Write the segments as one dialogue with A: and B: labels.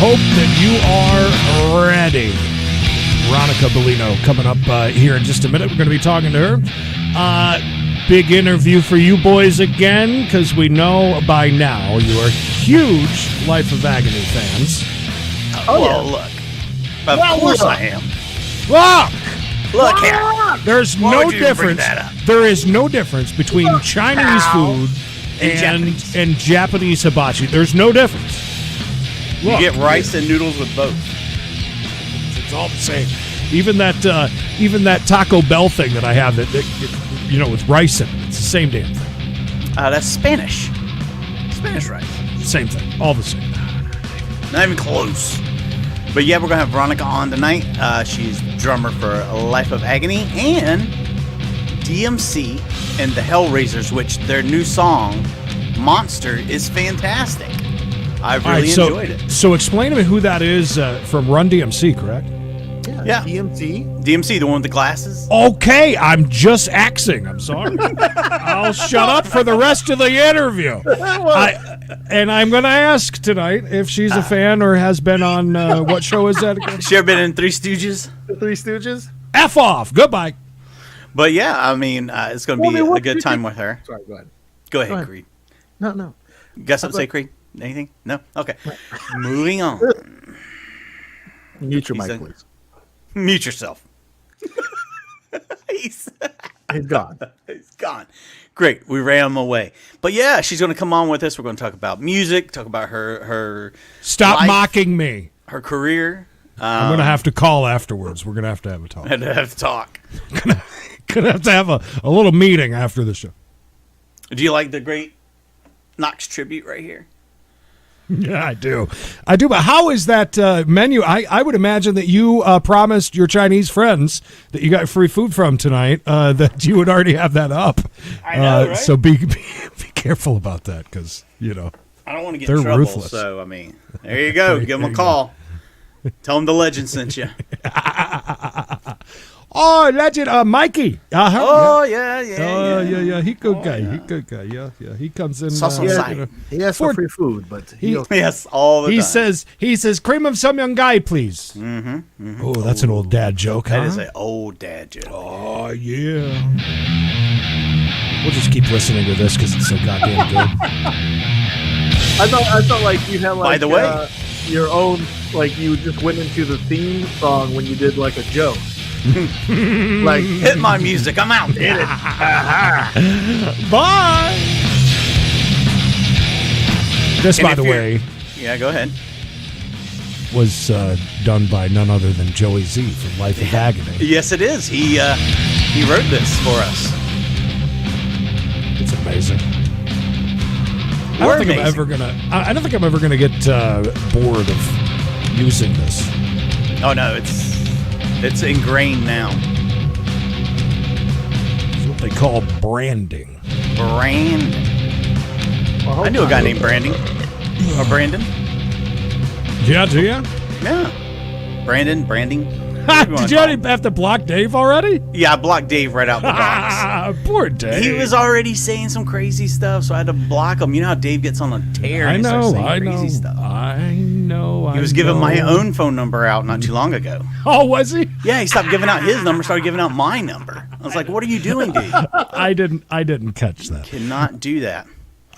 A: hope that you are ready. Veronica Bellino coming up here in just a minute. We're going to be talking to her. Big interview for you boys again, because we know by now you are huge Life of Agony fans.
B: Look. Of course I am.
A: Look
B: here.
A: There's no difference. There is no difference between Chinese food and Japanese hibachi. There's no difference.
B: You get rice and noodles with both.
A: It's all the same. Even that Taco Bell thing that I have that with rice in it. It's the same damn thing.
B: That's Spanish. Spanish rice.
A: Same thing. All the same.
B: Not even close. But yeah, we're going to have Veronica on tonight. She's drummer for Life of Agony and DMC and the Hellraisers, which their new song, Monster, is fantastic. I've really enjoyed it.
A: So explain to me who that is from Run DMC, correct?
B: Yeah. DMC, the one with the glasses.
A: Okay, I'm just axing. I'm sorry. I'll shut up for the rest of the interview. And I'm going to ask tonight if she's a fan or has been on, what show is that again?
B: She ever been in Three Stooges?
C: The Three Stooges?
A: F off. Goodbye.
B: But yeah, I mean, it's going to be a good time with her.
C: Sorry, go ahead.
B: Go ahead, Creed.
C: No.
B: You got something to say, Creed? Anything? No? Okay. Moving on.
C: Mute your mic, please.
B: Mute yourself. He's
C: gone.
B: He's gone. Great. We ran him away. But yeah, she's going to come on with us. We're going to talk about music, talk about her
A: Stop
B: life,
A: mocking me.
B: her career.
A: I'm going to have to call afterwards. We're going to have a talk.
B: Have to talk.
A: Going to have a little meeting after the show.
B: Do you like the great Knox tribute right here?
A: Yeah, I do. But how is that menu? I would imagine that you promised your Chinese friends that you got free food from tonight, that you would already have that up.
B: I know, right?
A: So be careful about that, because,
B: I don't want to get
A: they're
B: in trouble.
A: Ruthless.
B: So, I mean, there you go. Give them a call. Tell them the legend sent you.
A: Oh, legend, Mikey.
B: Oh,
A: yeah. He good guy. He good guy. Yeah. He comes in.
C: He asks for free food, but
B: yes, all the time.
A: He says, cream of some young guy, please. Oh, that's an old dad joke, huh?
B: That is an old dad joke.
A: Oh, yeah. We'll just keep listening to this because it's so goddamn good.
C: I thought like you had
B: By the way,
C: your own, like you just went into the theme song when you did like a joke.
B: Like, hit my music. I'm out. Hit it.
A: Bye. This, by the way,
B: yeah, go ahead.
A: Was done by none other than Joey Z from Life of Agony.
B: Yes, it is. He wrote this for us.
A: It's amazing. I don't think I'm ever gonna get bored of using this.
B: Oh no, it's ingrained now.
A: It's what they call branding.
B: Brand. I knew a guy named Branding. Or Brandon.
A: Yeah, do you?
B: Yeah. Branding.
A: Did you already have to block Dave already?
B: Yeah, I blocked Dave right out the box.
A: Poor Dave.
B: He was already saying some crazy stuff, so I had to block him. You know how Dave gets on a tear and starts saying crazy stuff.
A: I know.
B: He was giving my own phone number out not too long ago.
A: Oh, was he?
B: Yeah, he stopped giving out his number, started giving out my number. I was like, what are you doing, dude?
A: I didn't catch that.
B: Cannot do that.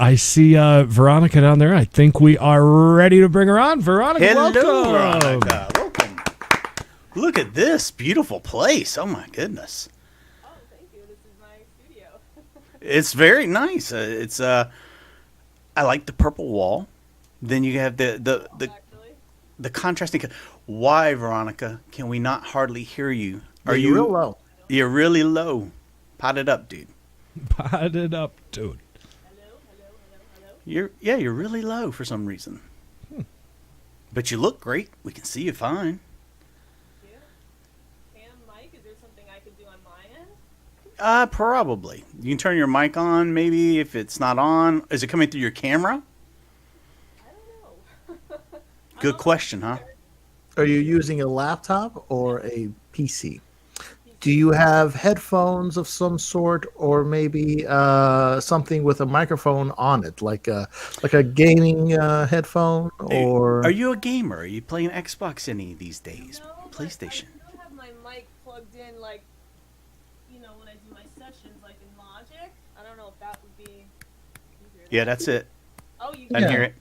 A: I see Veronica down there. I think we are ready to bring her on. Veronica,
B: hello,
A: welcome.
B: Veronica. Welcome. Look at this beautiful place. Oh, my goodness.
D: Oh, thank you. This is my studio.
B: It's very nice. I like the purple wall. Then you have the contrasting. Why, Veronica, can we not hardly hear you?
C: Are you real low?
B: You're really low. Pot it up, dude.
A: Pot it up, dude.
B: Hello. You're really low for some reason. But you look great. We can see you fine.
D: Is there something I could do on my end?
B: Probably. You can turn your mic on, maybe, if it's not on. Is it coming through your camera?
D: I don't know.
B: Good question, huh?
C: Are you using a laptop or a PC? do you have headphones of some sort, or maybe something with a microphone on it, like a gaming headphone,
B: Are
C: or
B: you a gamer? Are you playing Xbox any these days?
D: No, but
B: PlayStation.
D: I do have my mic plugged in, like, when I do my sessions, like in Logic. I don't know if that would be. You hear
B: Yeah,
D: that?
B: that's it.
D: Oh, you
B: I
C: Yeah.
B: hear it.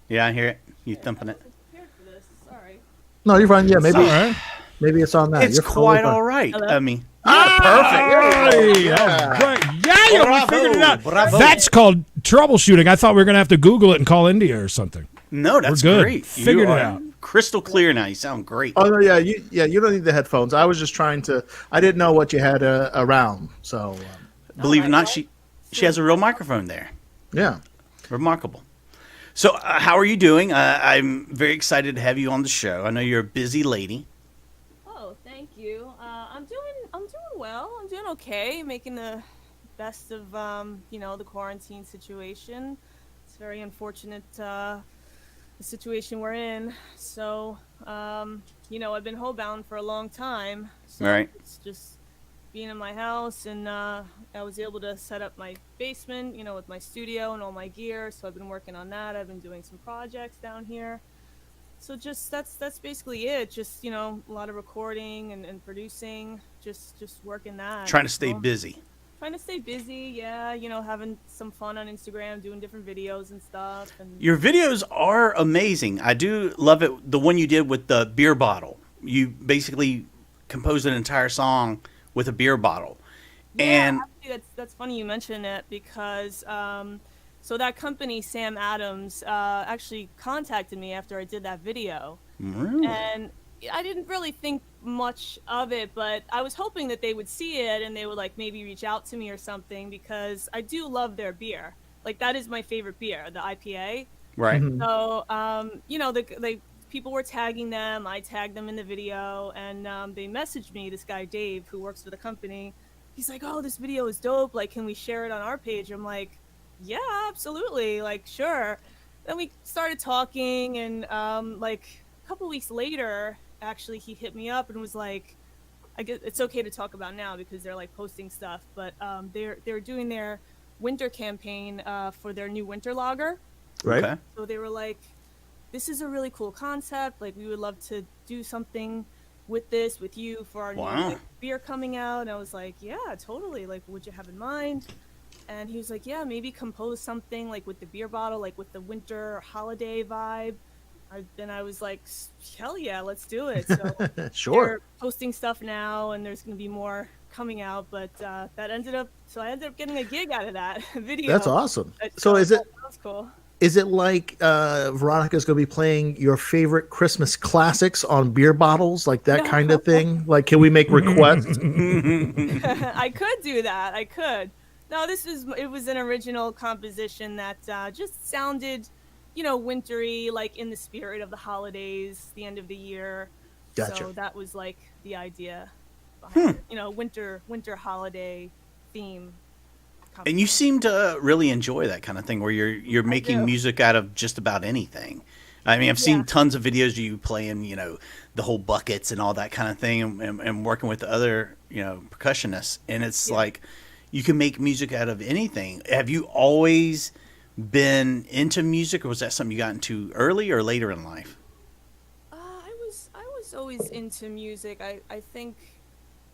B: Yeah, I hear it. You
D: I
B: thumping it.
D: wasn't prepared for this. Sorry.
C: no? You're fine. Yeah, maybe
A: All right.
C: maybe it's on that.
B: It's
C: You're
B: quite
C: fine.
B: all right.
D: Hello?
B: I mean,
A: Perfect.
C: Yeah.
A: Great. Yeah, we
B: Bravo,
A: figured it out.
B: bravo.
A: That's called troubleshooting. I thought we were going to have to Google it and call India or something.
B: no, that's
A: good.
B: great.
A: Figured
B: you
A: it
B: are
A: out.
B: crystal clear now. You sound great.
C: Oh no, yeah, you don't need the headphones. I was just trying to. I didn't know what you had around, so
B: Believe it or not,
D: Alright,
B: she has a real microphone there.
C: yeah.
B: Remarkable. So, how are you doing? I'm very excited to have you on the show. I know you're a busy lady.
D: Oh, thank you. I'm doing well. I'm doing okay. Making the best of the quarantine situation. It's very unfortunate the situation we're in. So I've been homebound for a long time. So
B: Right.
D: it's just being in my house, and I was able to set up my basement, with my studio and all my gear. So I've been working on that. I've been doing some projects down here. So just that's basically it. Just a lot of recording and producing. Just working that.
B: Trying to stay busy.
D: Trying to stay busy. Yeah, having some fun on Instagram, doing different videos and stuff. And
B: Your videos are amazing. I do love it. The one you did with the beer bottle. You basically composed an entire song with a beer bottle. And
D: actually, that's funny you mention it, because so that company, Sam Adams, actually contacted me after I did that video.
B: Really?
D: And I didn't really think much of it, but I was hoping that they would see it and they would maybe reach out to me or something, because I do love their beer. Like, that is my favorite beer, the IPA.
B: Right.
C: Mhm.
D: So, the people were tagging them. I tagged them in the video, and they messaged me. This guy Dave, who works for the company, he's like, "Oh, this video is dope. Like, can we share it on our page?" I'm like, "Yeah, absolutely. Like, sure." Then we started talking, and a couple weeks later, actually, he hit me up and was like, "I guess it's okay to talk about now because they're posting stuff, but they're doing their winter campaign for their new winter lager."
C: Right.
B: Okay.
D: So they were like, "This is a really cool concept. Like, we would love to do something with this with you for our
B: Wow.
D: new beer coming out." And I was like, "Yeah, totally. Like, what would you have in mind?" And he was like, "Yeah, maybe compose something with the beer bottle, with the winter holiday vibe." Then I was like, "Hell yeah, let's do it." So
C: Sure.
D: they're posting stuff now, and there's going to be more coming out. But I ended up getting a gig out of that video.
C: That's awesome.
D: That-
C: So is it
D: that was cool.
C: is it like Veronica's going to be playing your favorite Christmas classics on beer bottles, like that kind of thing? Like, can we make requests?
D: I could do that. I could. No, it was an original composition that just sounded, wintry, in the spirit of the holidays, the end of the year.
C: Gotcha.
D: So that was the idea behind it. Winter holiday theme.
B: And you seem to really enjoy that kind of thing where you're making
D: do.
B: music out of just about anything. I mean, I've seen
D: Yeah.
B: tons of videos of you playing, the whole buckets and all that kind of thing, and working with the other, percussionists. And it's
D: Yeah.
B: you can make music out of anything. Have you always been into music, or was that something you got into early or later in life?
D: I was always into music. I think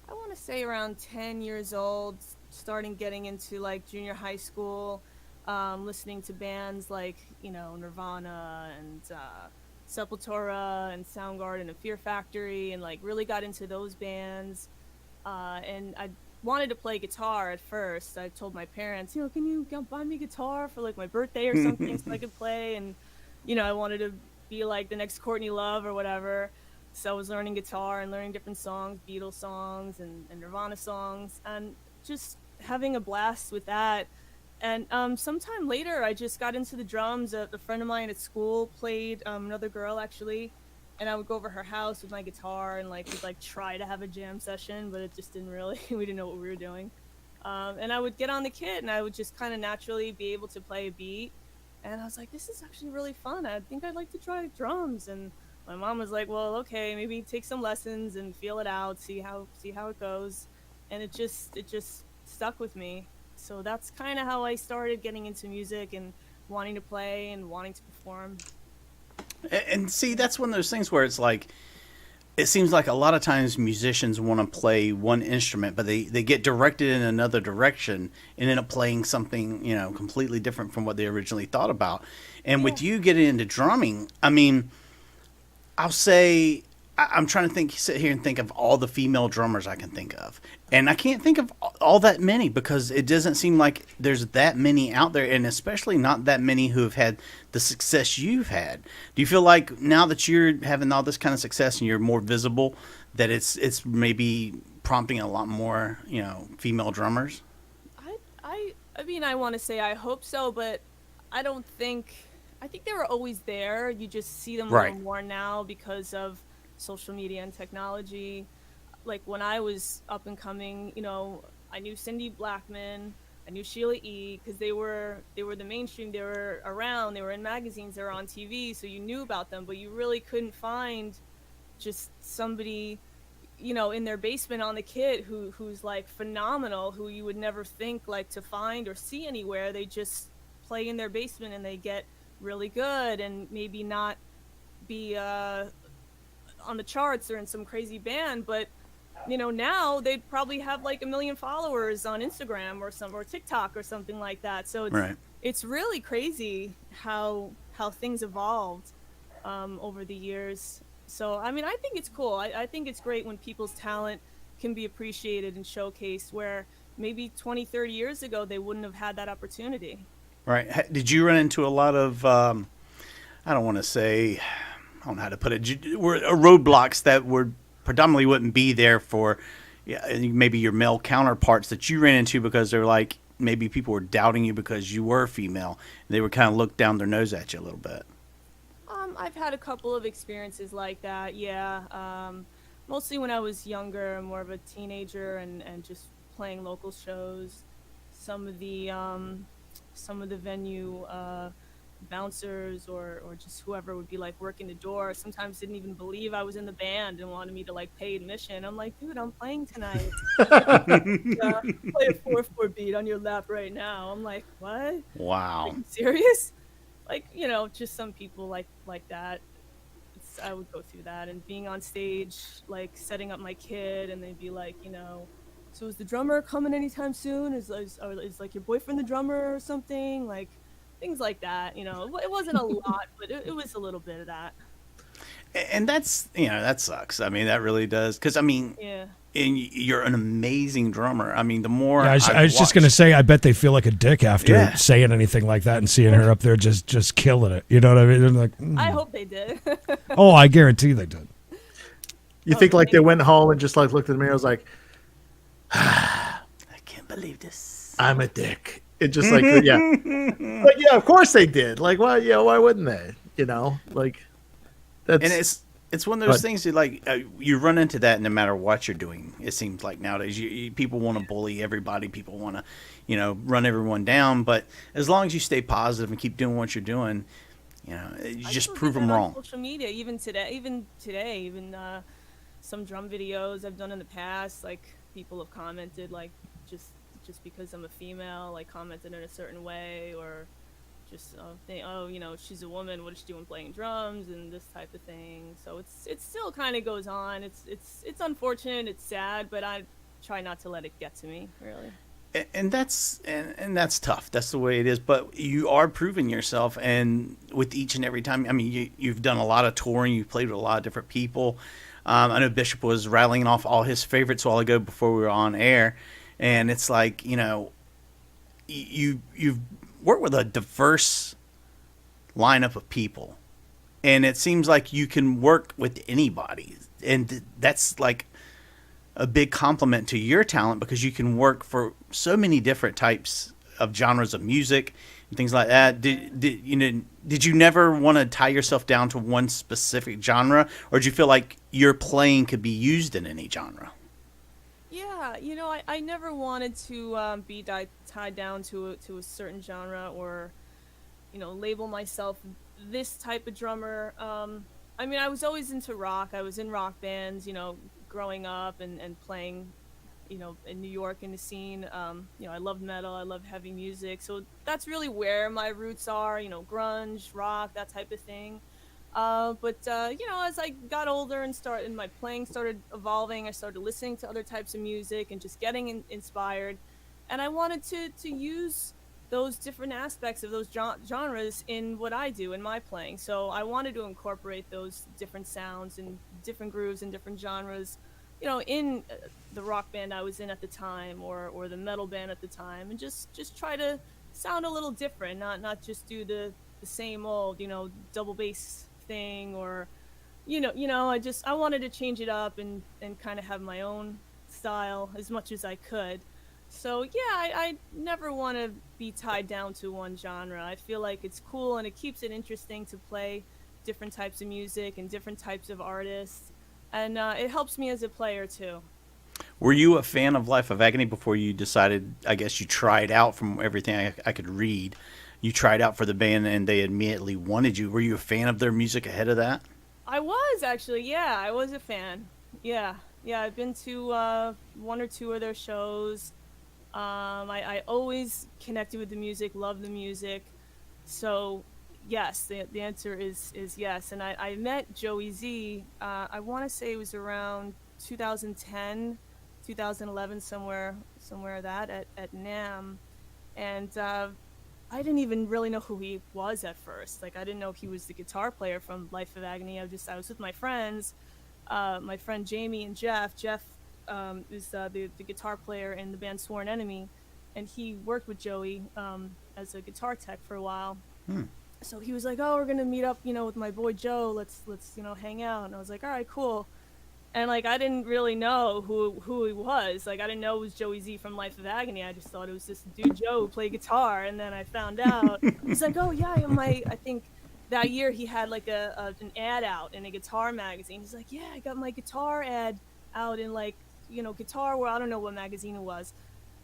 D: I want to say around 10 years old, starting getting into junior high school, listening to bands like Nirvana and Sepultura and Soundgarden and Fear Factory, and really got into those bands. And I wanted to play guitar at first. I told my parents, "Can you buy me a guitar for my birthday or something so I could play?" And I wanted to be the next Courtney Love or whatever. So I was learning guitar and learning different songs, Beatles songs and Nirvana songs, and just having a blast with that. And sometime later, I just got into the drums. A friend of mine at school played, another girl actually, and I would go over her house with my guitar and we'd try to have a jam session, but it just didn't really. We didn't know what we were doing. And I would get on the kit, and I would just kind of naturally be able to play a beat. And I was like, "This is actually really fun. I think I'd like to try drums." And my mom was like, "Well, okay, maybe take some lessons and feel it out, see how it goes." and it just stuck with me. So that's kind of how I started getting into music and wanting to play and wanting to perform.
B: And see, that's one of those things where it's like, it seems like a lot of times musicians want to play one instrument, but they get directed in another direction and end up playing something, completely different from what they originally thought about. And with you getting into drumming, I mean, I'll say, I'm trying to sit here and think of all the female drummers I can think of. And I can't think of all that many because it doesn't seem like there's that many out there, and especially not that many who have had the success you've had. Do you feel like now that you're having all this kind of success and you're more visible, that it's maybe prompting a lot more, female drummers?
D: I mean, I want to say I hope so, but I don't think, I think they were always there. You just see them a little more now because of social media and technology. Like when I was up and coming, I knew Cindy Blackman, I knew Sheila E. because they were the mainstream. They were around. They were in magazines. They were on TV, so you knew about them. But you really couldn't find just somebody, in their basement on the kit who's like phenomenal, who you would never think like to find or see anywhere. They just play in their basement and they get really good and maybe not be on the charts or in some crazy band, but now they'd probably have like 1 million followers on Instagram or TikTok or something like that. So it's really crazy how things evolved over the years. So I mean, I think it's cool. I think it's great when people's talent can be appreciated and showcased where maybe 20, 30 years ago they wouldn't have had that opportunity.
B: Right. Did you run into a lot of I don't want to say, I don't know how to put it, were roadblocks that would predominantly wouldn't be there for maybe your male counterparts that you ran into because they're like, maybe people were doubting you because you were female. They would kind of look down their nose at you a little bit.
D: I've had a couple of experiences like that, yeah. Mostly when I was younger, more of a teenager and just playing local shows. Some of the venue bouncers or just whoever would be like working the door sometimes didn't even believe I was in the band and wanted me to like pay admission. I'm like, dude, I'm playing tonight. Play a 4/4 beat on your lap right now. I'm like, what?
B: Wow.
D: Are you serious? Like, just some people like that. I would go through that, and being on stage, like setting up my kid, and they'd be like, so is the drummer coming anytime soon? Is like your boyfriend the drummer or something? Like things like that. It wasn't a lot, but it was a little bit of that.
B: And that's, that sucks. I mean, that really does. Because, I mean, and you're an amazing drummer. I mean, the more
A: I was just going to say, I bet they feel like a dick after saying anything like that and seeing her up there just killing it. You know what I mean? They're like,
D: I hope they did.
A: Oh, I guarantee they did.
C: You think like they went home and just like looked in the mirror and was like,
B: I can't believe this.
C: I'm a dick. It just like, yeah. Like, yeah, of course they did. Like, why? Yeah, why wouldn't they? Like, that's.
B: And it's one of those things that like you run into that no matter what you're doing. It seems like nowadays people want to bully everybody. People want to, run everyone down. But as long as you stay positive and keep doing what you're doing, you just prove them wrong.
D: On social media, even today, some drum videos I've done in the past, like people have commented like just because I'm a female, like commented in a certain way, or just she's a woman, what is she doing playing drums and this type of thing. So it still kind of goes on. It's unfortunate, it's sad, but I try not to let it get to me, really.
B: And that's tough. That's the way it is. But you are proving yourself, and with each and every time. I mean, you've done a lot of touring. You've played with a lot of different people. I know Bishop was rattling off all his favorites a while ago before we were on air, and it's like you've worked with a diverse lineup of people, and it seems like you can work with anybody, and that's like a big compliment to your talent because you can work for so many different types of genres of music and things like that. Did you never want to tie yourself down to one specific genre, or did you feel like your playing could be used in any genre?
D: Yeah, I never wanted to be tied down to a certain genre or, label myself this type of drummer. I mean, I was always into rock. I was in rock bands, growing up and playing, in New York in the scene. I love metal, I love heavy music, so that's really where my roots are. Grunge, rock, that type of thing. But as I got older and my playing started evolving, I started listening to other types of music and just getting inspired. And I wanted to use those different aspects of those genres in what I do in my playing. So I wanted to incorporate those different sounds and different grooves and different genres, in the rock band I was in at the time, or the metal band at the time, and just try to sound a little different, not just do the same old, double bass thing, or I wanted to change it up and kind of have my own style as much as I could. So I never want to be tied down to one genre. I feel like it's cool and it keeps it interesting to play different types of music and different types of artists, and it helps me as a player too.
B: Were you a fan of Life of Agony before you decided, I guess you tried out, from everything I could read, you tried out for the band and they immediately wanted you? Were you a fan of their music ahead of that?
D: I was actually, yeah, I was a fan. Yeah, I've been to one or two of their shows. I always connected with the music, loved the music. So yes, the answer is yes. And I met Joey Z, I want to say it was around 2010, 2011, somewhere that at NAMM. And I didn't even really know who he was at first. Like, I didn't know he was the guitar player from Life of Agony. I was with my friends, my friend Jamie and Jeff. Jeff is the guitar player in the band Sworn Enemy, and he worked with Joey as a guitar tech for a while. So he was like, "Oh, we're gonna meet up, with my boy Joe. Let's hang out." And I was like, "All right, cool." And like, I didn't really know who he was. Like, I didn't know it was Joey Z from Life of Agony. I just thought it was this dude Joe who played guitar. And then I found out he's like, "Oh yeah, I think that year he had like an ad out in a guitar magazine." He's like, "Yeah, I got my guitar ad out in like Guitar World." I don't know what magazine it was,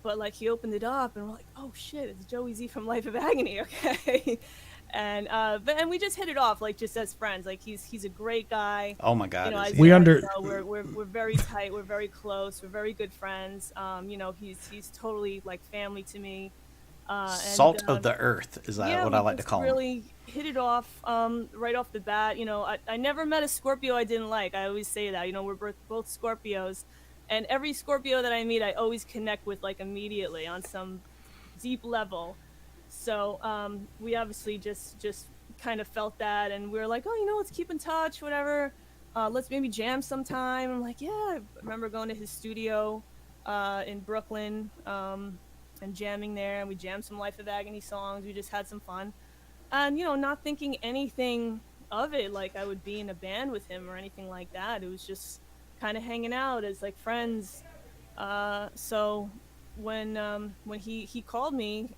D: but like he opened it up and we're like, "Oh shit, it's Joey Z from Life of Agony." Okay. And we just hit it off, like, just as friends. Like, he's a great guy.
B: Oh my God!
D: We're very tight. We're very close. We're very good friends. He's totally like family to me.
B: Salt of the earth is what I like to call him.
D: Really hit it off right off the bat. I never met a Scorpio I didn't like. I always say that. We're both Scorpios, and every Scorpio that I meet, I always connect with like immediately on some deep level. So we obviously just kind of felt that, and we were like, "Oh, let's keep in touch, whatever. Let's maybe jam sometime." I'm like, "Yeah." I remember going to his studio in Brooklyn and jamming there, and we jammed some Life of Agony songs. We just had some fun, and not thinking anything of it, like I would be in a band with him or anything like that. It was just kind of hanging out as like friends. So when he called me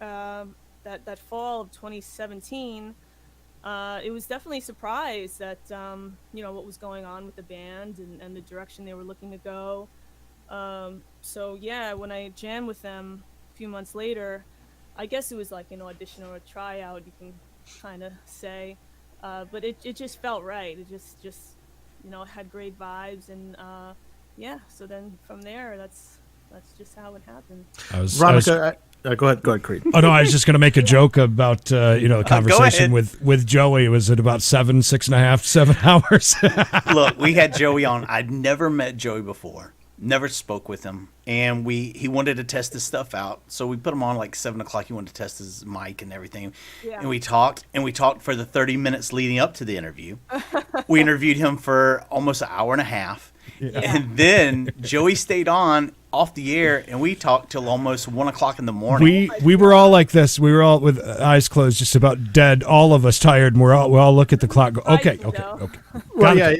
D: that fall of 2017, it was definitely a surprise that what was going on with the band and the direction they were looking to go. So yeah, when I jammed with them a few months later, I guess it was like an audition or a tryout, you can kind of say, but it just felt right. It just had great vibes, and so then from there, that's just how it happened.
C: Veronica, go ahead, Creed.
A: Oh no, I was just going to make a joke about the conversation with Joey. Was it about 6.5, 7 hours?
B: Look, we had Joey on. I'd never met Joey before, never spoke with him, and he wanted to test his stuff out. So we put him on like 7 o'clock. He wanted to test his mic and everything, and we talked for the 30 minutes leading up to the interview. We interviewed him for almost an hour and a half. Yeah. And then Joey stayed on off the air, and we talked till almost 1 o'clock in the morning.
A: We were all like this. We were all with eyes closed, just about dead. All of us tired, and we all look at the clock. Go, okay.
C: Well, yeah.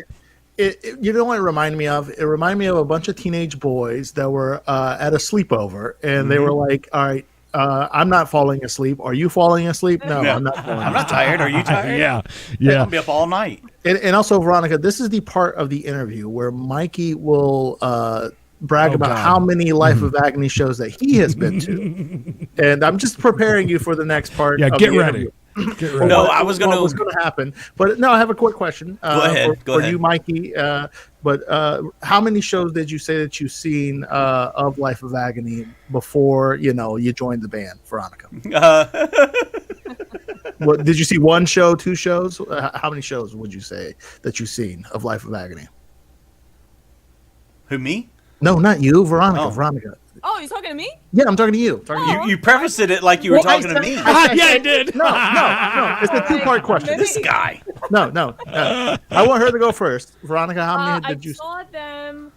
C: You know what it reminded me of? It reminded me of a bunch of teenage boys that were at a sleepover, and they were like, "All right, I'm not falling asleep. Are you falling asleep?" No, I'm not falling asleep.
B: I'm not tired. Are you tired?
A: Yeah.
B: I'll be up all night.
C: And also, Veronica, this is the part of the interview where Mikey will brag about how many Life of Agony shows that he has been to. And I'm just preparing you for the next part.
A: Yeah,
C: of
A: get
C: the
A: ready.
C: Interview.
A: Get ready.
B: No, I was going
C: What was going to happen? But no, I have a quick question.
B: Go ahead.
C: For you, Mikey. But how many shows did you say that you've seen of Life of Agony before you joined the band, Veronica? What did you see? One show, two shows? How many shows would you say that you've seen of Life of Agony?
B: Who, me?
C: No, not you, Veronica.
B: Oh.
C: Veronica.
D: Oh, you're talking to me?
C: Yeah, I'm talking to you.
B: You prefaced it like you were talking to me.
A: Yeah, I did.
C: No. It's a two-part question.
B: This guy.
C: No. I want her to go first. Veronica, how many did you?
D: I saw them.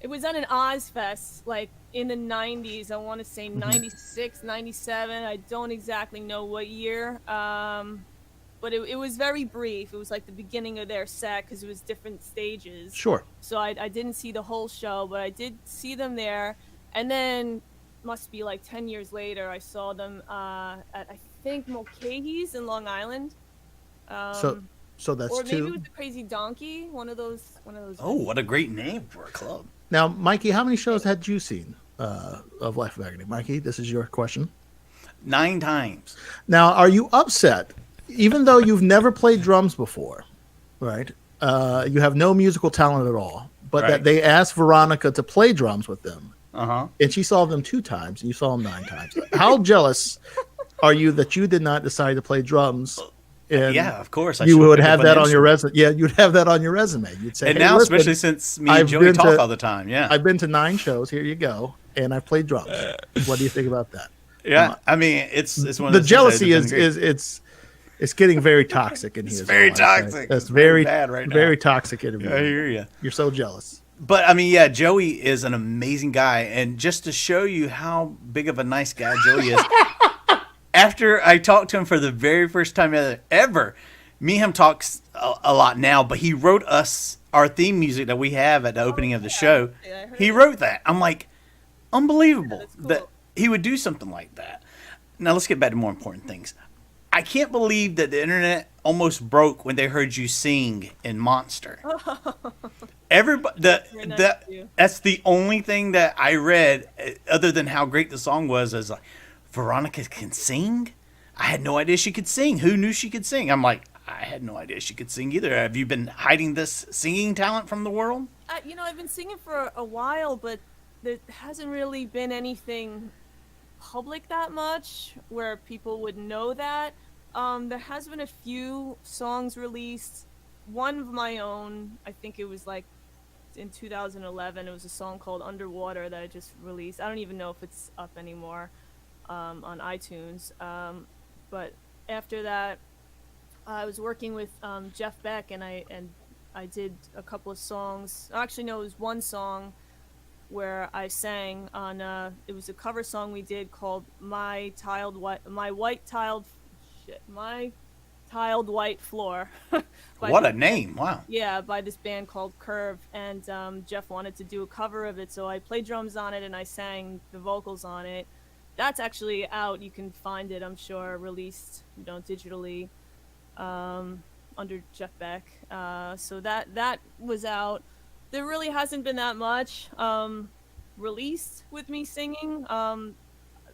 D: It was on an Ozfest, like in the 90s. I want to say 96, 97. I don't exactly know what year. But it was very brief. It was like the beginning of their set because it was different stages.
C: Sure.
D: So I didn't see the whole show, but I did see them there. And then, must be like 10 years later, I saw them at, I think, Mulcahy's in Long Island.
C: So that's
D: or maybe
C: two.
D: it was the Crazy Donkey, one of those.
B: Oh, what a great name for a club.
C: Now, Mikey, how many shows had you seen of Life of Agony? Mikey, this is your question.
B: 9 times.
C: Now, are you upset, even though you've never played drums before, right? You have no musical talent at all, but
B: Right.
C: that they asked Veronica to play drums with them,
B: Uh-huh.
C: and she saw them 2 times, and you saw them 9 times. How jealous are you that you did not decide to play drums? And
B: Yeah, of course.
C: you would have that
B: an
C: on your
B: instrument.
C: resume. Yeah, you'd have that on your resume. You'd say,
B: And
C: hey,
B: now,
C: listen,
B: especially since me
C: I've
B: and Joey
C: been
B: talk
C: to-
B: all the time. Yeah.
C: I've been to 9 shows. Here you go, and I've played drums. What do you think about that?
B: Yeah. I mean, it's one of
C: The
B: those things
C: jealousy
B: that has been
C: is it's getting very toxic in here.
B: It's
C: is
B: very
C: all I say.
B: toxic.
C: That's
B: It's very
C: very
B: bad right now.
C: very toxic interview.
B: great. I hear you.
C: You're so jealous.
B: But I mean, yeah, Joey is an amazing guy, and just to show you how big of a nice guy Joey is, after I talked to him for the very first time ever, me and him talks a lot now, but he wrote us our theme music that we have at the opening of the show.
D: Yeah, I heard
B: He
D: that.
B: wrote that. I'm like, unbelievable
D: That's cool.
B: that he would do something like that. Now let's get back to more important things. I can't believe that the internet almost broke when they heard you sing in Monster. Everybody,
D: Very nice of you.
B: that's the only thing that I read, other than how great the song was. Is like, Veronica can sing. I had no idea she could sing. Who knew she could sing? I'm like, I had no idea she could sing either. Have you been hiding this singing talent from the world?
D: I've been singing for a while, but there hasn't really been anything public that much where people would know that. There has been a few songs released. One of my own, I think it was like in 2011. It was a song called Underwater that I just released. I don't even know if it's up anymore on iTunes. But after that, I was working with Jeff Beck, and I did a couple of songs. Actually, no, it was one song where I sang on. It was a cover song we did called My Tiled White Floor." by
B: What
D: this
B: a name! Wow.
D: Yeah, by this band called Curve, and Jeff wanted to do a cover of it, so I played drums on it and I sang the vocals on it. That's actually out. You can find it, I'm sure, released, digitally, under Jeff Beck. So that was out. There really hasn't been that much released with me singing.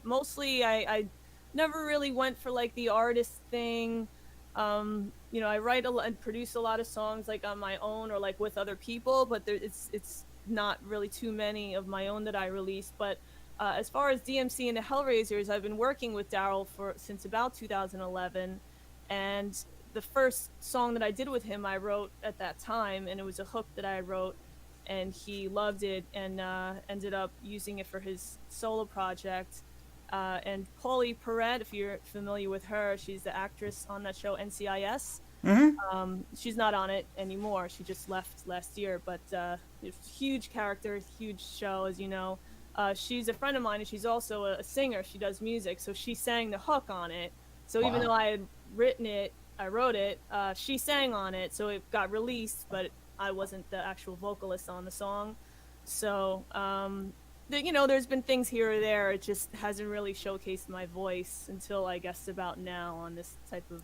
D: Mostly, I never really went for like the artist thing. I write and produce a lot of songs like on my own or like with other people, but it's not really too many of my own that I release. But as far as DMC and the Hellraisers, I've been working with Daryl since about 2011, and the first song that I did with him I wrote at that time, and it was a hook that I wrote, and he loved it and ended up using it for his solo project. And Paulie Perret, if you're familiar with her, she's the actress on that show NCIS.
B: Mm-hmm.
D: She's not on it anymore. She just left last year, but it's a huge character, huge show, as you know. She's a friend of mine, and she's also a singer. She does music, so she sang the hook on it. So even though I had written it, I wrote it, she sang on it, so it got released, but I wasn't the actual vocalist on the song. So, there's been things here or there. It just hasn't really showcased my voice until, I guess, about now on this type of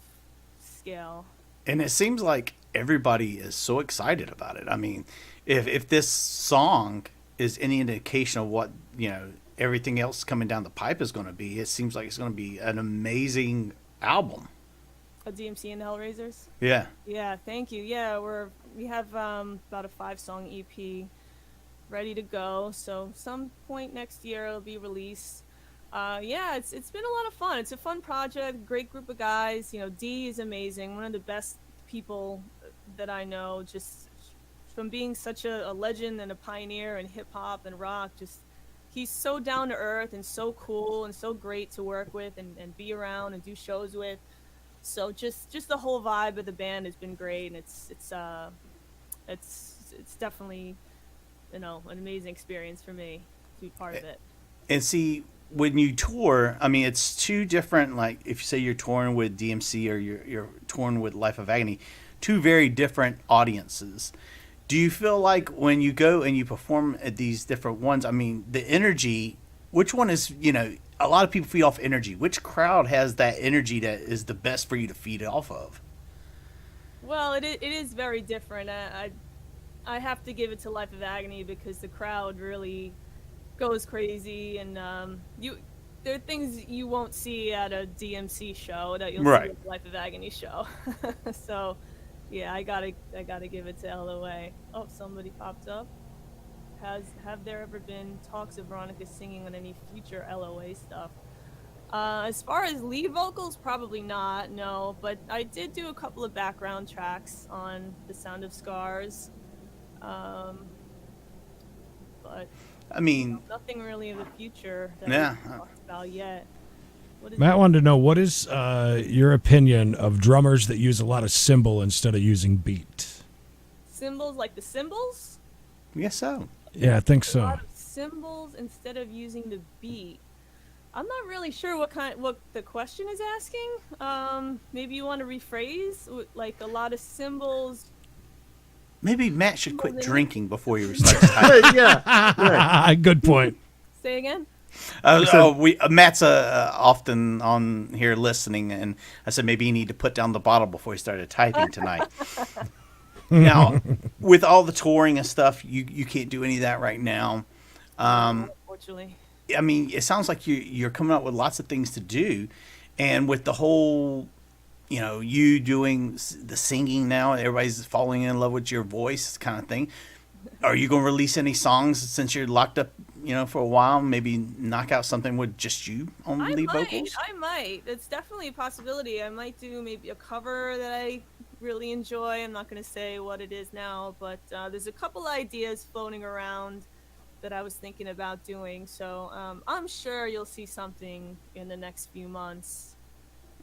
D: scale.
B: And it seems like everybody is so excited about it. I mean, if this song is any indication of what, everything else coming down the pipe is going to be, it seems like it's going to be an amazing album.
D: A DMC and the Hellraisers.
B: Yeah.
D: Yeah, thank you. Yeah, we have about a 5-song EP ready to go. So some point next year it'll be released. Yeah, it's been a lot of fun. It's a fun project. Great group of guys. You know, D is amazing. One of the best people that I know. Just from being such a legend and a pioneer in hip hop and rock. Just he's so down to earth and so cool and so great to work with and be around and do shows with. So just the whole vibe of the band has been great, and it's definitely, you know, an amazing experience for me to be part of it.
B: And see, when you tour, I mean, it's two different. Like, if you say you're touring with DMC or you're touring with Life of Agony, two very different audiences. Do you feel like when you go and you perform at these different ones, I mean, the energy, which one is, you know, a lot of people feed off energy. Which crowd has that energy that is the best for you to feed off of?
D: Well, it is very different. I have to give it to Life of Agony because the crowd really goes crazy, and there are things you won't see at a DMC show that you'll see at the Life of Agony show. So, yeah, I gotta give it to LOA. Oh, somebody popped up. Have there ever been talks of Veronica singing on any future LOA stuff? As far as lead vocals, probably not, no. But I did do a couple of background tracks on The Sound of Scars. But
B: I mean,
D: nothing really in the future that we've talked about yet.
A: Matt wanted to know, what is your opinion of drummers that use a lot of cymbal instead of using beat?
D: Cymbals, like the cymbals?
B: Yes, so.
A: Yeah, I think
D: A
A: so.
D: lot of cymbals instead of using the beat. I'm not really sure what the question is asking. Maybe you want to rephrase, like a lot of cymbals.
B: Maybe Matt should quit drinking before he starts typing.
C: Yeah.
A: Good point.
D: Say again?
B: Matt's often on here listening, and I said maybe you need to put down the bottle before he started typing tonight. Now, with all the touring and stuff, you can't do any of that right now.
D: Unfortunately.
B: I mean, it sounds like you're coming up with lots of things to do, and with the whole, you know, you doing the singing now, everybody's falling in love with your voice kind of thing. Are you going to release any songs since you're locked up, you know, for a while? Maybe knock out something with just you on lead vocals?
D: I might. It's definitely a possibility. I might do maybe a cover that I really enjoy. I'm not going to say what it is now, but there's a couple ideas floating around that I was thinking about doing. So I'm sure you'll see something in the next few months.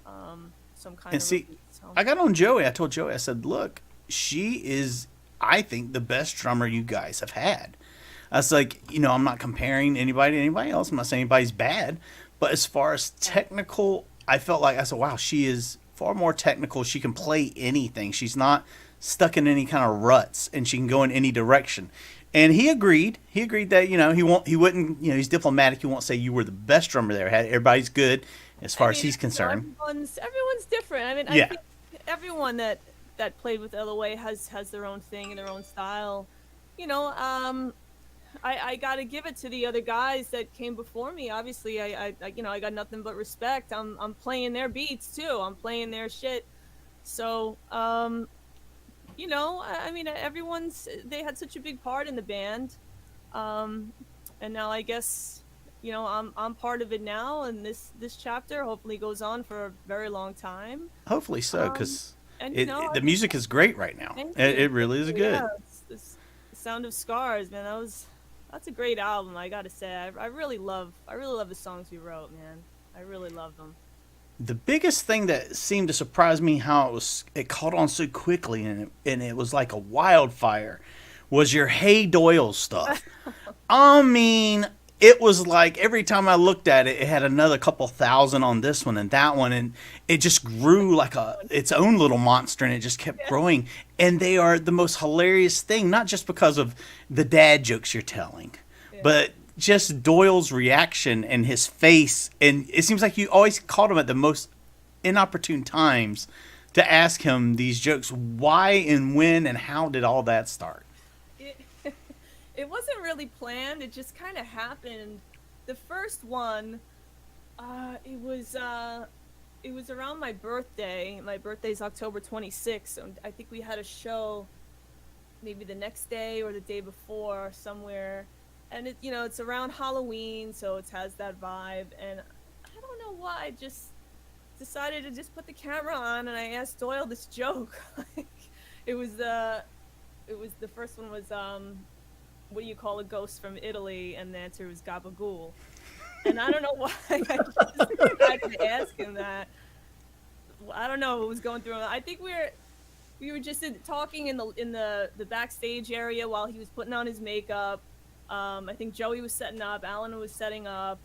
D: Some kind of
B: see, I got on Joey. I told Joey, I said, look, she is, I think, the best drummer you guys have had. I was like, you know, I'm not comparing anybody to anybody else. I'm not saying anybody's bad. But as far as technical, I felt like, I said, wow, she is far more technical. She can play anything. She's not stuck in any kind of ruts, and she can go in any direction. And he agreed. He agreed that, you know, he wouldn't, you know, he's diplomatic. He won't say you were the best drummer they ever had. Everybody's good as far as he's concerned.
D: Everyone's different. I mean, I think everyone that played with LOA has their own thing and their own style. You know, I got to give it to the other guys that came before me. Obviously, I you know, I got nothing but respect. I'm playing their beats too. I'm playing their shit. So, you know, I mean, they had such a big part in the band. And now I guess, you know, I'm part of it now, and this chapter hopefully goes on for a very long time.
B: Hopefully so, because
D: the
B: music is great right now. It really is good.
D: Yeah, it's Sound of Scars, man. That's a great album. I gotta say, I really love the songs we wrote, man. I really love them.
B: The biggest thing that seemed to surprise me how it caught on so quickly and it was like a wildfire was your Hey Doyle stuff. I mean, it was like every time I looked at it, it had another couple thousand on this one and that one, and it just grew like its own little monster, and it just kept growing. And they are the most hilarious thing, not just because of the dad jokes you're telling, but just Doyle's reaction and his face. And it seems like you always caught him at the most inopportune times to ask him these jokes. Why and when and how did all that start?
D: It wasn't really planned. It just kind of happened. The first one, it was it was around my birthday. My birthday's October 26th, so I think we had a show maybe the next day or the day before somewhere. And it's around Halloween, so it has that vibe. And I don't know why, I just decided to just put the camera on, and I asked Doyle this joke. it was the first one was what do you call a ghost from Italy? And the answer was gabagool. And I don't know why I just decided to ask him that. I don't know what was going through him. I think we were just talking in the backstage area while he was putting on his makeup. I think Joey was setting up, Alan was setting up,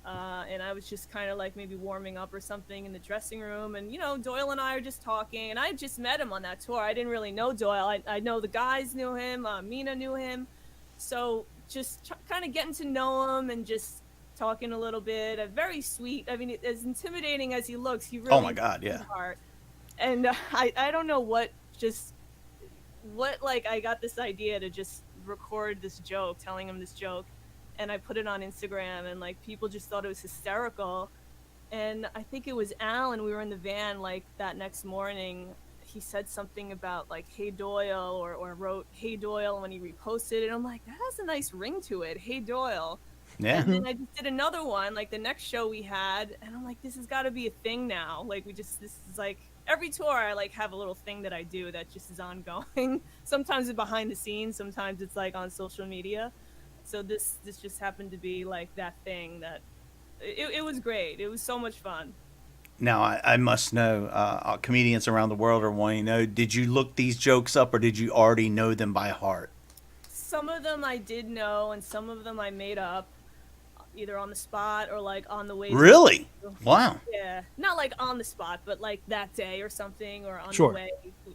D: and I was just kind of like maybe warming up or something in the dressing room. And Doyle and I are just talking, and I had just met him on that tour. I didn't really know Doyle. I know the guys knew him, Mina knew him, so just kind of getting to know him and just talking a little bit. Very sweet. I mean, as intimidating as he looks, he really.
B: Oh my God, yeah.
D: Heart. And I don't know what I got this idea to just record this joke, telling him this joke, and I put it on Instagram, and like people just thought it was hysterical. And I think it was Alan, we were in the van like that next morning, he said something about like Hey Doyle, or wrote Hey Doyle when he reposted it. I'm like, that has a nice ring to it, Hey Doyle.
B: Yeah.
D: And then I just did another one like the next show we had, and I'm like, this has got to be a thing now. Like this is like every tour I like have a little thing that I do that just is ongoing. Sometimes it's behind the scenes, sometimes it's like on social media. So this just happened to be like that thing that it was great. It was so much fun.
B: Now I must know, comedians around the world are wanting to know, did you look these jokes up or did you already know them by heart?
D: Some of them I did know, and some of them I made up, either on the spot or like on the way.
B: Really? Wow.
D: Yeah, not like on the spot, but like that day or something, or on
C: Sure.
D: the way,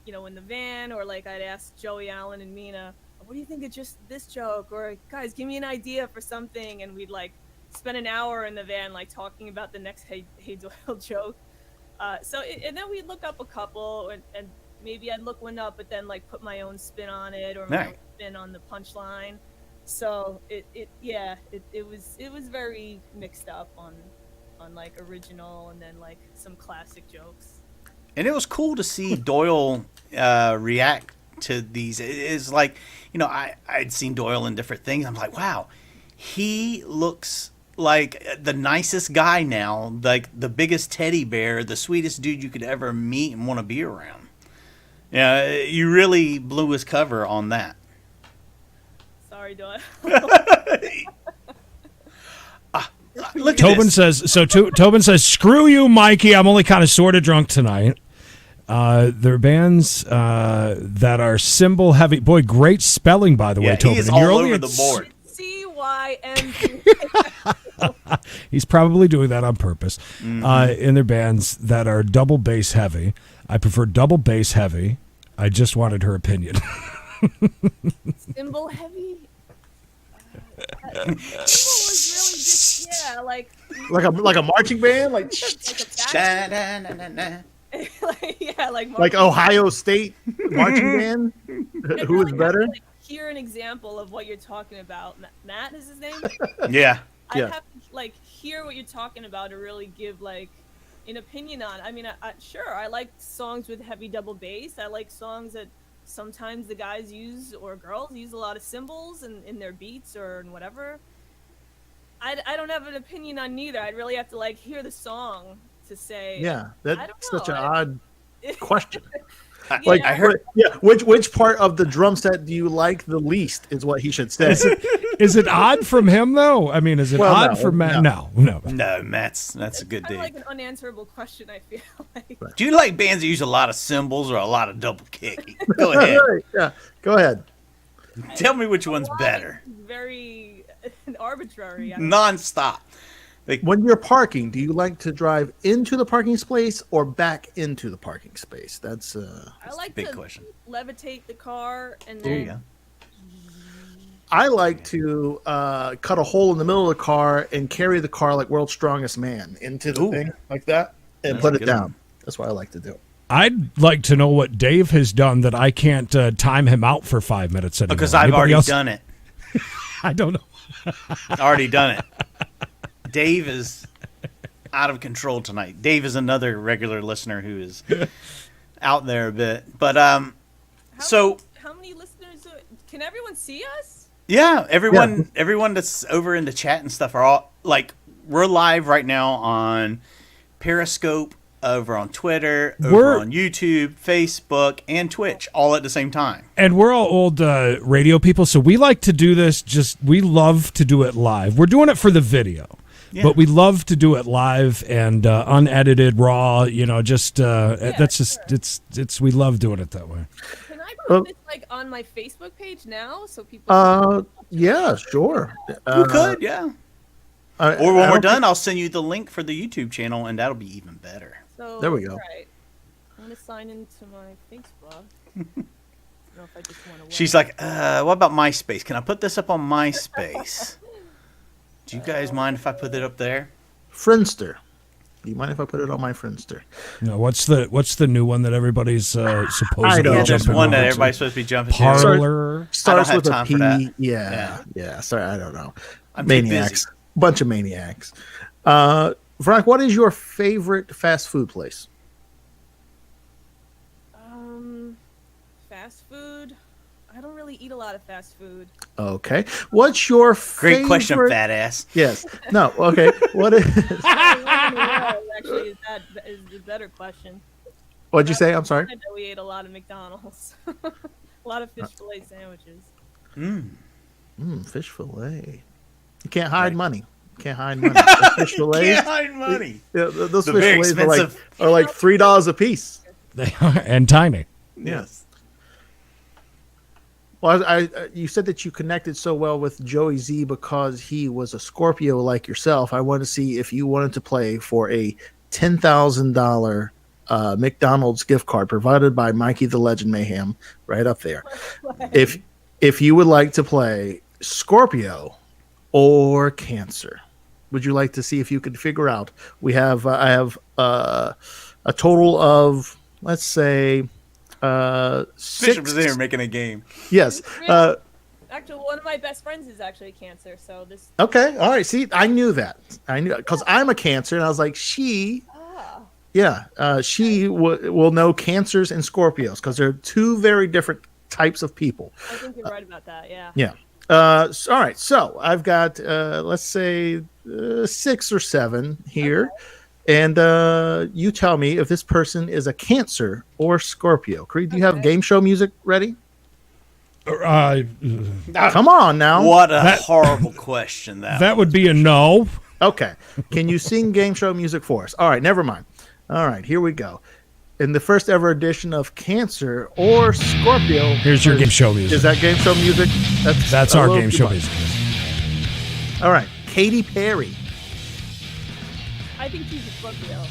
D: in the van, or like I'd ask Joey, Allen, and Mina, what do you think of just this joke? Or guys, give me an idea for something, and we'd like spend an hour in the van like talking about the next Hey Doyle joke. And then we'd look up a couple, and maybe I'd look one up, but then like put my own spin on it, or my own spin on the punchline. So it was very mixed up on like original and then like some classic jokes.
B: And it was cool to see Doyle react to these. It's like, I'd seen Doyle in different things. I'm like, wow, he looks like the nicest guy now, like the biggest teddy bear, the sweetest dude you could ever meet and want to be around. Yeah, you really blew his cover on that.
D: Sorry, Doyle.
B: Look
A: Tobin
B: at this.
A: Tobin says, screw you, Mikey. I'm only kind of sort of drunk tonight. There are bands that are symbol heavy. Boy, great spelling, by the way, Tobin.
B: He is
A: and
B: all
A: you're only
B: over the board.
D: CYMG.
A: He's probably doing that on purpose. In their bands that are double bass heavy. I prefer double bass heavy. I just wanted her opinion.
D: Symbol heavy. Symbol was really just like
C: a marching band, like
D: like
C: Ohio State marching band. Who is better?
D: Like, hear an example of what you're talking about. Matt is his name.
B: Yeah.
D: I have to hear what you're talking about to really give like an opinion on. I mean, sure, I like songs with heavy double bass. I like songs that sometimes the guys use or girls use a lot of cymbals in their beats or in whatever. I don't have an opinion on neither. I'd really have to like hear the song to say.
C: Yeah, that's such an odd question.
B: Like I heard,
C: which part of the drum set do you like the least? Is what he should say.
A: Is it odd from him though? I mean, is it odd from Matt? No.
B: Matt's that's a good
D: dude.
B: dude.
D: Like an unanswerable question. I feel like.
B: Do you like bands that use a lot of cymbals or a lot of double kick? Go ahead.
C: Yeah, go ahead.
B: Tell me which one's better.
D: Very arbitrary.
B: Non-stop.
C: When you're parking, do you like to drive into the parking space or back into the parking space? That's
D: I like
B: a big
D: to
B: question.
D: Levitate the car and
B: There
D: then.
B: you go.
C: I like to cut a hole in the middle of the car and carry the car like World's Strongest Man into the thing like that and
B: That's
C: put
B: a
C: it
B: good
C: down.
B: one.
C: That's what I like to do.
A: I'd like to know what Dave has done that I can't time him out for 5 minutes anymore.
B: Because I've
A: Anybody
B: already
A: else?
B: done it.
A: I don't know.
B: Already done it. Dave is out of control tonight. Dave is another regular listener who is out there a bit. But
D: How many listeners? Can everyone see us?
B: yeah, everyone that's over in the chat and stuff are all like, we're live right now on Periscope, over on Twitter, over on YouTube, Facebook, and Twitch, all at the same time.
A: And we're all old radio people, so we like to do this. We love to do it live. We're doing it for the video. Yeah. But we love to do it live and unedited, raw. That's just it's. We love doing it that way.
D: Can I put this on my Facebook page now so people?
C: Yeah, sure.
B: You could, yeah. Or when we're done, I'll send you the link for the YouTube channel, and that'll be even better.
D: So,
C: there we go.
D: Right. I'm gonna sign into my Facebook. I don't know if I just want to.
B: She's like, what about MySpace? Can I put this up on MySpace? Do you guys mind if I put it up there?
C: Friendster. Do you mind if I put it on my Friendster?
A: No. What's the new one that everybody's supposedly?
C: I don't know.
B: There's one that everybody's supposed to be jumping to.
A: Parlor.
C: Starts with
B: a
C: P. Yeah. Sorry, I don't know.
B: I'm
C: maniacs. Bunch of maniacs. Veronica, what is your favorite fast food place?
D: Fast food. I don't really eat a lot of fast food.
C: Okay. What's your favorite?
B: Great question, fat ass.
C: Yes. No. Okay. What is?
D: Actually, is the better question.
C: What'd you say? I'm sorry.
D: I know we ate a lot of McDonald's. A lot of fish fillet sandwiches.
C: Fish fillet. You can't hide money. Can't hide money. Fish fillets.
B: Can't hide money.
C: Yeah, those fish fillets are like $3 a piece.
A: They are, and tiny.
C: Yes. Well, you said that you connected so well with Joey Z because he was a Scorpio like yourself. I want to see if you wanted to play for a $10,000 McDonald's gift card provided by Mikey the Legend Mayhem, right up there. If you would like to play Scorpio or Cancer, would you like to see if you could figure out? I have a total of, let's say, 6.
B: Bishop's there making a game.
C: Yes.
D: Actually, one of my best friends is actually Cancer, so this.
C: Okay. All right. See, I knew that. I knew because I'm a Cancer, and I was like, she. Yeah. She will know Cancers and Scorpios because they're two very different types of people.
D: I think you're right about that. Yeah.
C: Yeah. All right. So I've got let's say 6 or 7 here. Okay. And you tell me if this person is a Cancer or Scorpio. Creed, do you have game show music ready? Come on now.
B: What a horrible question
A: that would be a no.
C: Okay. Can you sing game show music for us? All right, never mind. All right, here we go. In the first ever edition of Cancer or Scorpio.
A: Here's your game show music.
C: Is that game show music?
A: That's our game show music.
C: All right, Katy Perry.
D: I think she's a Scorpio.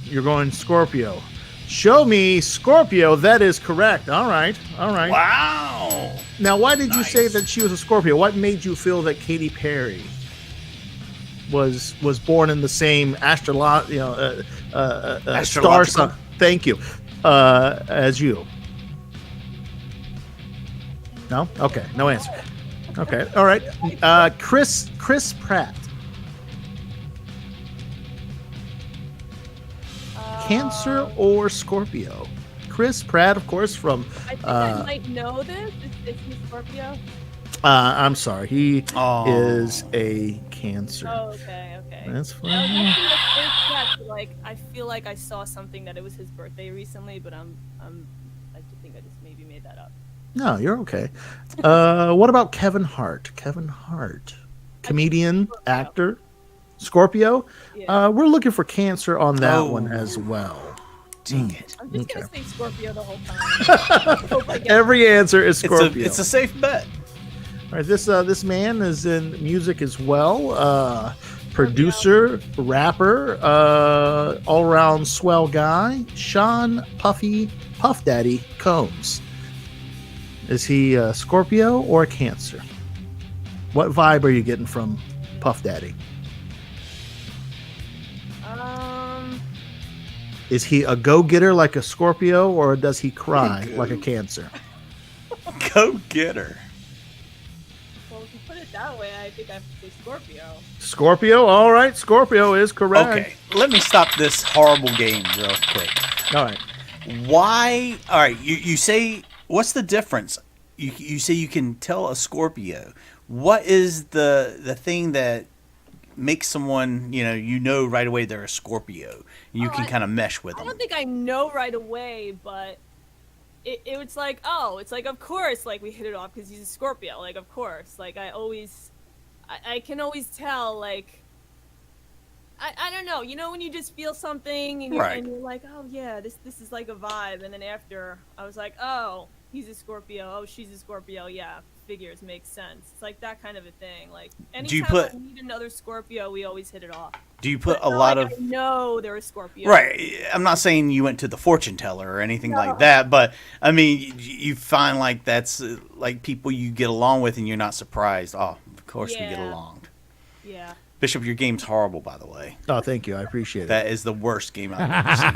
C: You're going Scorpio. Show me Scorpio. That is correct. All right.
B: Wow.
C: Now, why did you say that she was a Scorpio? What made you feel that Katy Perry was born in the same star sign? Thank you. As you. No. Okay. No answer. Okay. All right. Chris Pratt. Cancer or Scorpio? Chris Pratt, of course, from.
D: I think I might know this. Is he Scorpio?
C: I'm sorry. He is a Cancer.
D: Oh, okay.
C: That's fine.
D: I feel like I saw something that it was his birthday recently, but I think I just maybe made that up.
C: No, you're okay. What about Kevin Hart? Comedian, actor. Scorpio? Yeah. We're looking for Cancer on that one as well.
B: Dang it.
D: I'm just going to say Scorpio the whole time.
C: Every answer is Scorpio.
B: It's a safe bet.
C: All right, this man is in music as well. Producer, rapper, all-around swell guy, Sean Puff Daddy Combs. Is he a Scorpio or a Cancer? What vibe are you getting from Puff Daddy? Is he a go-getter like a Scorpio, or does he cry like a Cancer?
B: Go-getter.
D: Well, if you put it that way, I think I have to say Scorpio.
C: Scorpio. All right, Scorpio is correct.
B: Okay, let me stop this horrible game real quick.
C: All right.
B: Why? All right, you say, what's the difference? You say you can tell a Scorpio. What is the thing that makes someone, you know right away they're a Scorpio? You can kind of mesh with them.
D: I don't think I know right away, but it was like, oh, it's like, of course, like, we hit it off because he's a Scorpio. Like, of course. Like, I can always tell, like, I don't know. You know when you just feel something and you're like, oh, yeah, this is like a vibe. And then after, I was like, oh, he's a Scorpio. Oh, she's a Scorpio. Yeah, figures, makes sense. It's like that kind of a thing. Like, anytime I meet another Scorpio, we always hit it off.
B: Do you put a lot of...
D: I know they're a Scorpio.
B: Right. I'm not saying you went to the fortune teller or anything like that, but, I mean, you find like that's like people you get along with and you're not surprised. Oh, of course we get along.
D: Yeah.
B: Bishop, your game's horrible, by the way.
C: Oh, thank you. I appreciate it.
B: That is the worst game I've ever seen.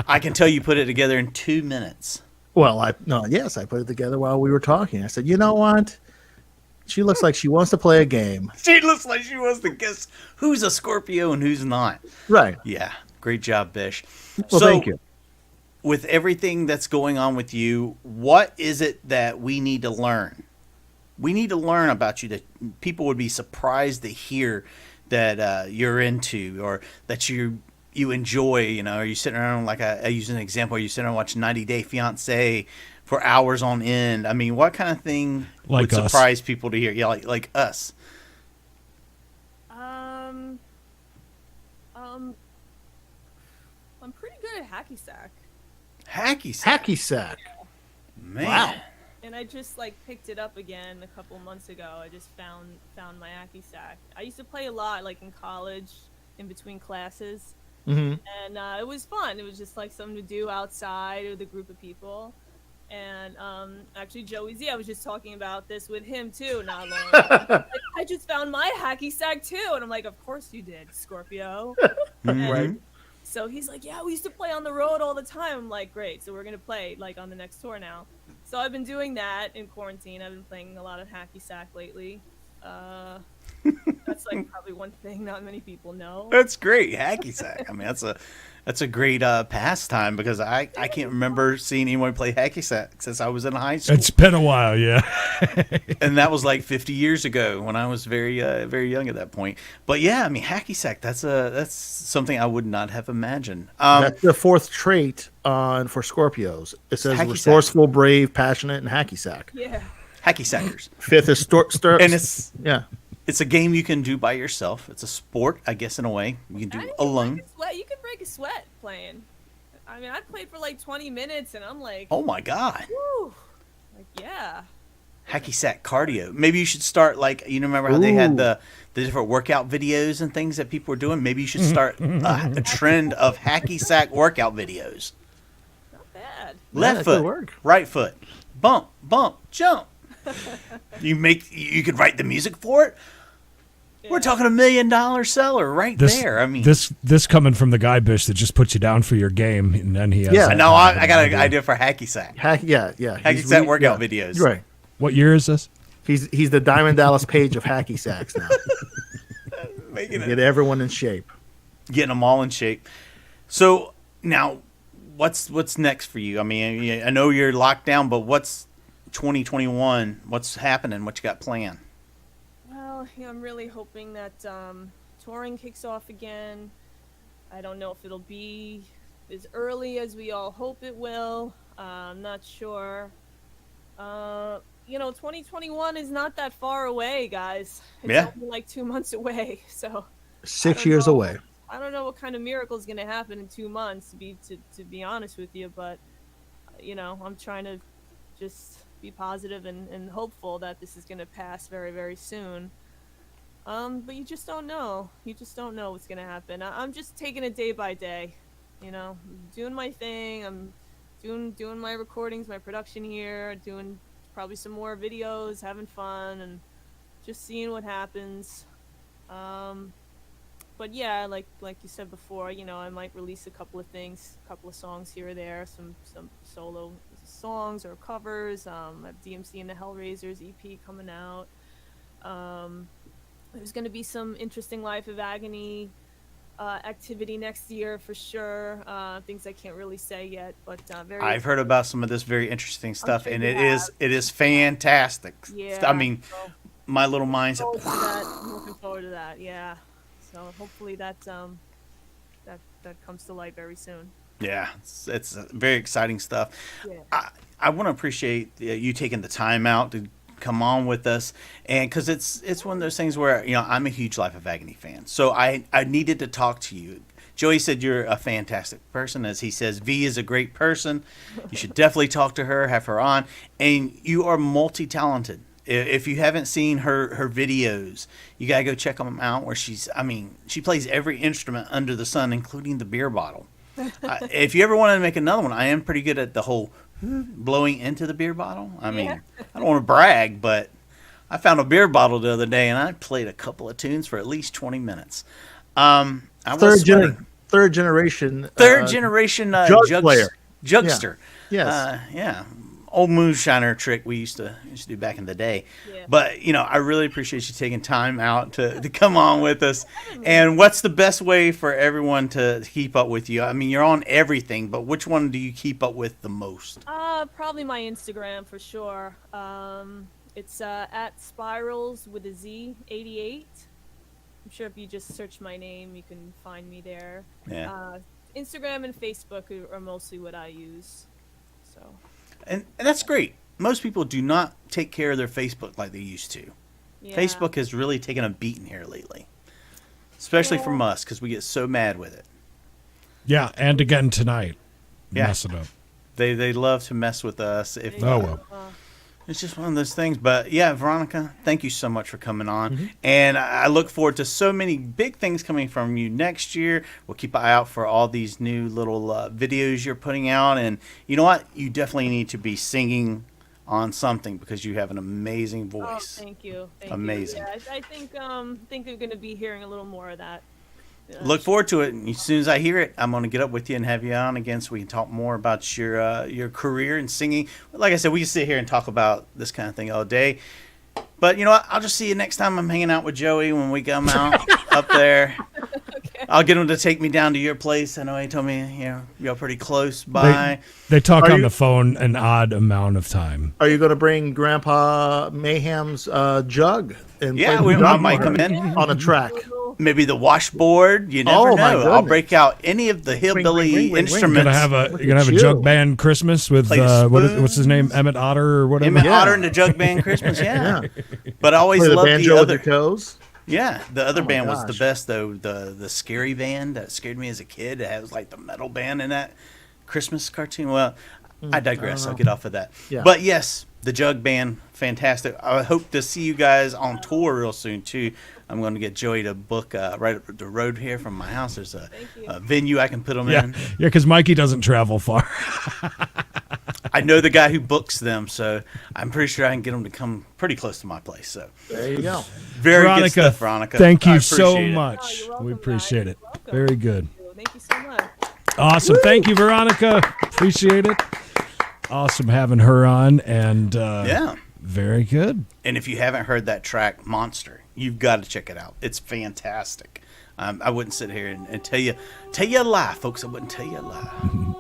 B: I can tell you put it together in 2 minutes.
C: Well, I put it together while we were talking. I said, you know what? She looks like she wants to play a game.
B: She looks like she wants to guess who's a Scorpio and who's not.
C: Right.
B: Yeah. Great job, Bish.
C: Well, thank you.
B: With everything that's going on with you, what is it that we need to learn? We need to learn about you that people would be surprised to hear that you're into or that you enjoy. Are you sitting around, like I use an example, are you sitting around watching 90 Day Fiancé for hours on end? I mean, what kind of thing would surprise people to hear? Yeah, like us.
D: I'm pretty good at hacky sack.
B: Hacky sack?
C: Hacky sack.
B: Man.
C: Wow.
D: And I just picked it up again a couple months ago. I just found my hacky sack. I used to play a lot in college in between classes.
C: Mm-hmm.
D: And it was fun. It was just something to do outside with a group of people. And actually, Joey Z, I was just talking about this with him too not long ago. I just found my hacky sack too, and I'm like, of course you did, Scorpio.
C: Right.
D: So he's like, yeah, we used to play on the road all the time. I'm like, great. So we're gonna play on the next tour now. So I've been doing that in quarantine. I've been playing a lot of hacky sack lately. That's probably one thing not many people know.
B: That's great, hacky sack. I mean, that's a great pastime because I can't remember seeing anyone play hacky sack since I was in high school.
A: It's been a while, yeah.
B: And that was 50 years ago when I was very very young at that point. But yeah, I mean, hacky sack. That's something I would not have imagined.
C: That's the fourth trait for Scorpios. It says resourceful, brave, passionate, and hacky sack.
D: Yeah.
B: Hacky sackers.
C: Fifth is
B: and it's a game you can do by yourself. It's a sport, I guess, in a way. You can do alone.
D: You can break a sweat playing. I mean, I played for 20 minutes, and I'm like,
B: oh my god.
D: Woo. Yeah.
B: Hacky sack cardio. Maybe you should start you remember how they had the different workout videos and things that people were doing? Maybe you should start a trend of hacky sack workout videos.
D: Not bad.
B: Left foot, right foot, bump, bump, jump. You could write the music for it. Yeah. We're talking $1 million seller there. I mean,
A: this coming from the guy, Bish, that just puts you down for your game, and then he has.
B: Yeah, no, I got an idea for hacky sack.
C: Hacky
B: sack workout videos.
C: Right.
A: What year is this?
C: He's the Diamond Dallas Page of hacky sacks now. Get everyone in shape.
B: Getting them all in shape. So now, what's next for you? I mean, I know you're locked down, but what's 2021? What's happening? What you got planned?
D: Well, I'm really hoping that touring kicks off again. I don't know if it'll be as early as we all hope it will. I'm not sure. 2021 is not that far away, guys. It's only 2 months away. So
C: 6 years away.
D: I don't know what kind of miracle is going to happen in 2 months, to be honest with you, but I'm trying to just be positive and hopeful that this is going to pass very, very soon. But you just don't know. You just don't know what's going to happen. I'm just taking it day by day, doing my thing. I'm doing my recordings, my production here, doing probably some more videos, having fun, and just seeing what happens. But yeah, like you said before, I might release a couple of songs here or there, some solo songs or covers. I have DMC and the Hellraisers EP coming out. There's going to be some interesting Life of Agony activity next year for sure. Things I can't really say yet, but
B: I've heard about some of this very interesting stuff,
D: sure
B: and
D: you
B: it is fantastic.
D: Yeah,
B: I mean,
D: so
B: my little mind's
D: I'm looking forward to that. Yeah, so hopefully that comes to light very soon.
B: yeah, it's very exciting stuff.
D: Yeah.
B: I want to appreciate you taking the time out to come on with us, and because it's one of those things where I'm a huge Life of Agony fan, so I needed to talk to you. Joey said you're a fantastic person, as he says V is a great person. You should definitely talk to her, have her on, and you are multi-talented. If you haven't seen her videos, you gotta go check them out. Where she plays every instrument under the sun, including the beer bottle. If you ever want to make another one, I am pretty good at the whole blowing into the beer bottle. I mean, I don't want to brag, but I found a beer bottle the other day and I played a couple of tunes for at least 20 minutes.
C: Third generation
B: jug
C: player.
B: Jugster.
C: Yes.
B: Yeah. Old moonshiner trick we used to do back in the day.
D: Yeah.
B: But I really appreciate you taking time out to come on with us. And what's the best way for everyone to keep up with you? I mean, you're on everything, but which one do you keep up with the most?
D: Probably my Instagram for sure. It's at Spirals with a Z 88. I'm sure if you just search my name, you can find me there.
B: Yeah.
D: Instagram and Facebook are mostly what I use. So.
B: And that's great. Most people do not take care of their Facebook like they used to.
D: Yeah.
B: Facebook has really taken a beating here lately, especially from us because we get so mad with it.
A: Yeah, and again tonight, mess it up.
B: They love to mess with us. It's just one of those things. But yeah, Veronica, thank you so much for coming on. Mm-hmm. And I look forward to so many big things coming from you next year. We'll keep an eye out for all these new little videos you're putting out. And you know what? You definitely need to be singing on something because you have an amazing voice.
D: Oh, thank you.
B: Amazing.
D: Yeah, I think we're going to be hearing a little more of that.
B: Look forward to it. And as soon as I hear it, I'm going to get up with you and have you on again so we can talk more about your career and singing. Like I said, we can sit here and talk about this kind of thing all day. But you know what? I'll just see you next time I'm hanging out with Joey when we come out up there. Okay. I'll get him to take me down to your place. I know he told me you're pretty close by.
A: They talk on the phone an odd amount of time.
C: Are you going to bring Grandpa Mayhem's jug? And
B: I might come in
C: on a track.
B: Maybe the washboard. You never know. I'll break out any of the hillbilly instruments.
A: You're gonna have a jug band Christmas with what's his name, Emmett Otter or whatever.
B: Emmett Otter and the jug band Christmas. Yeah. But I always loved the other.
C: Toes.
B: Yeah, the other band was the best though. The scary band that scared me as a kid. It has like the metal band in that Christmas cartoon. Well, I digress. I'll get off of that. Yeah. But yes, the jug band, fantastic. I hope to see you guys on tour real soon too. I'm going to get Joey to book right up the road here from my house. There's a venue I can put them in.
A: Yeah, because Mikey doesn't travel far.
B: I know the guy who books them, so I'm pretty sure I can get him to come pretty close to my place. So
C: there you go.
B: Very good stuff, Veronica.
A: Thank you so much. We appreciate it. Very good.
D: Thank you so much.
A: Awesome. Thank you, Veronica. Appreciate it. Awesome having her on, and very good.
B: And if you haven't heard that track, Monster, you've got to check it out. It's fantastic. I wouldn't sit here and tell you a lie, folks. I wouldn't tell you a lie.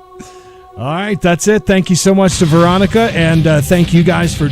A: All right, that's it. Thank you so much to Veronica, and thank you guys for